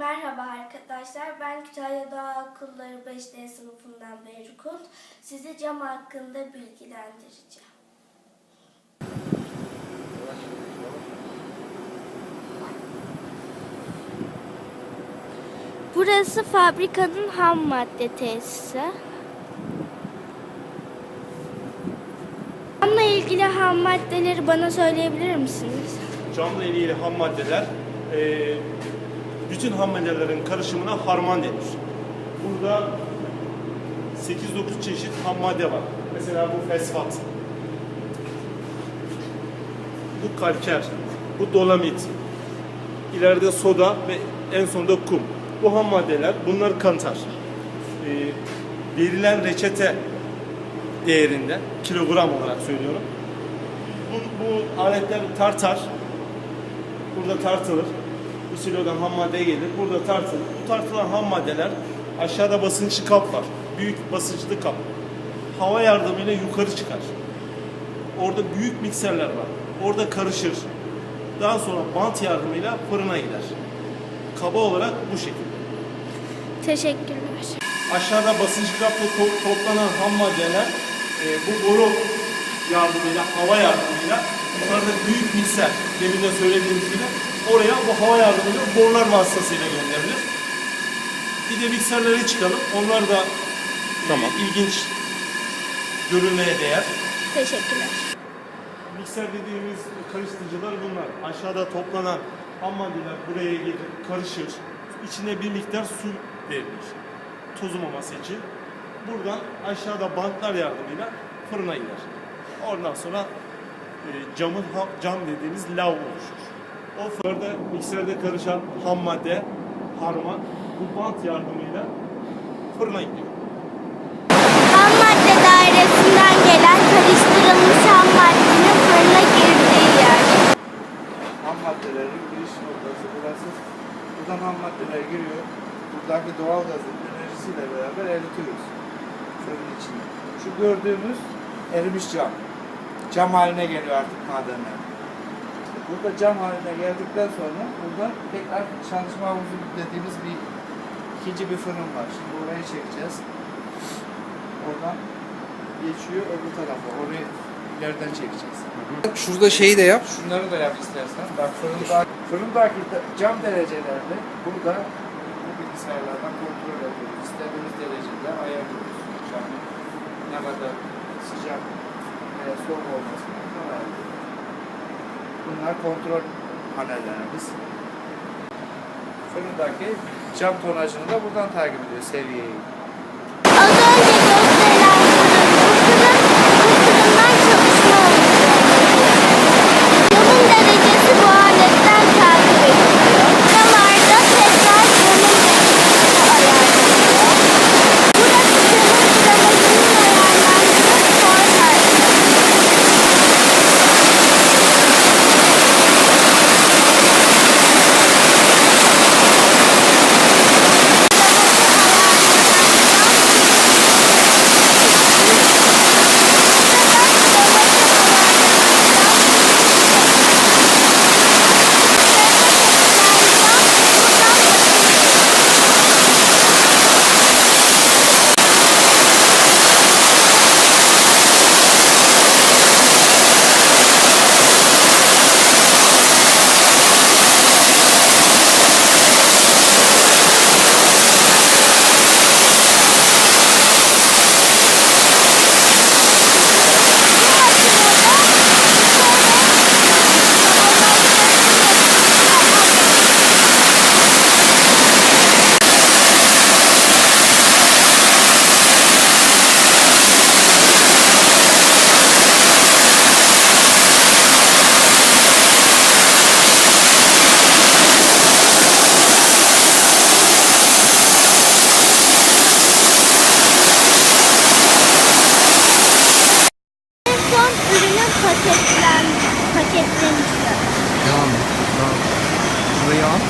Merhaba arkadaşlar, ben Kütahya Doğa Okulları 5D sınıfından Berkut. Sizi cam hakkında bilgilendireceğim. Burası fabrikanın ham madde tesisi. Camla ilgili ham maddeleri bana söyleyebilir misiniz? Camla ilgili ham maddeler, bütün ham maddelerin karışımına harman denir. Burada 8-9 çeşit ham madde var. Mesela bu fosfat, bu kalker, bu dolomit, ileride soda ve en sonunda kum. Bu ham maddeler, bunları kantar. Verilen reçete değerinde, kilogram olarak söylüyorum. Bu aletler tartar. Burada tartılır. Bu silodan ham madde gelir. Burada tartılır. Bu tartılan ham maddeler aşağıda basınçlı kap var. Büyük basınçlı kap. Hava yardımıyla yukarı çıkar. Orada büyük mikserler var. Orada karışır. Daha sonra bant yardımıyla fırına gider. Kaba olarak bu şekilde. Teşekkürler. Aşağıda basınçlı kapta toplanan ham maddeler bu boru yardımıyla, hava yardımıyla yukarıda büyük mikser, demin de söylediğimiz gibi oraya bu hava yardımıyla borular vasıtasıyla gönderilir. Bir de mikserlere çıkalım. Onlar da ilginç, görülmeye değer. Teşekkürler. Mikser dediğimiz karıştırıcılar bunlar. Aşağıda toplanan ham maddeler buraya gelir, karışır. İçine bir miktar su verilir. Tozulmaması için. Buradan aşağıda bantlar yardımıyla fırına gider. Ondan sonra cam dediğimiz lav oluşur. O fırında mikserde karışan ham madde, harman bu bant yardımıyla fırına gidiyor. Ham madde dairesinden gelen karıştırılmış ham maddenin fırına girdiği yer. Ham maddelerin giriş noktası burası. Buradan ham maddeler giriyor. Buradaki doğal gazın enerjisiyle beraber eritiyoruz. Fırın içinde. Şu gördüğümüz erimiş cam. Cam haline geliyor artık madenler. Burada cam haline geldikten sonra burada tekrar çalışma havuzu dediğimiz ikinci bir fırın var. Şimdi orayı çekeceğiz. Oradan geçiyor öbür tarafa. Orayı ileriden çekeceğiz. Şurada şeyi de yap. Şunları da yap istersen. Bak fırındaki cam derecelerde burada bu bilgisayarlardan kontrol ediyoruz. İstediğimiz derecede ayarlıyoruz. Camın ne kadar sıcak veya soğuk olmasını ayarlıyoruz. Bunlar kontrol panellerimiz. Fırındaki cam tonajını da buradan takip ediyor seviyeyi. Az önce gösterilen fırından çalışma oluyor. Camın derecesi bu aletten takip ediliyor. Damarda tekrar camın derecesini ayarlanıyor. Burası camın gramajının ayarlandığı korner. Paketlemişler. Devam et. Burayı al.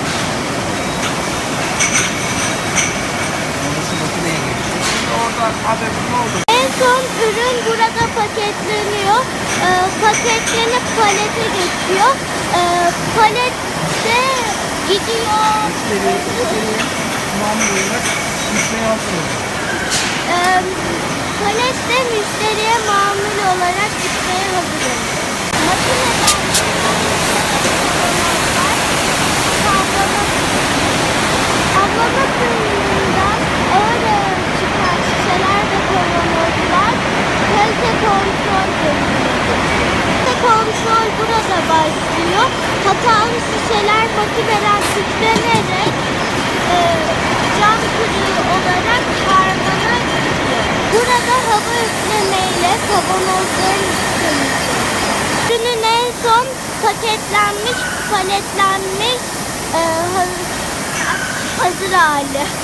Sonrası makineye geçiyor. Oradan adet ne oldu? En son ürün burada paketleniyor. Paketlenip palete geçiyor. Palette Gidiyor. Müşteriye mamul olarak gitmeye hazır. Palette müşteriye mamul olarak gitmeye hazırım. Makineden Avlama kuyruğunda ağır ağır çıkan şişeler ve kavanozlar kalite kontrol bölümündedir. Kalite kontrol burada başlıyor. Hatalı şişeler makineden titrenerek cam kırığı olarak harmana gidiyor. Burada hava üflemeyle kavanozların üstlenecek. Ürünün en son paketlenmiş, paletlenmiş hazır hali.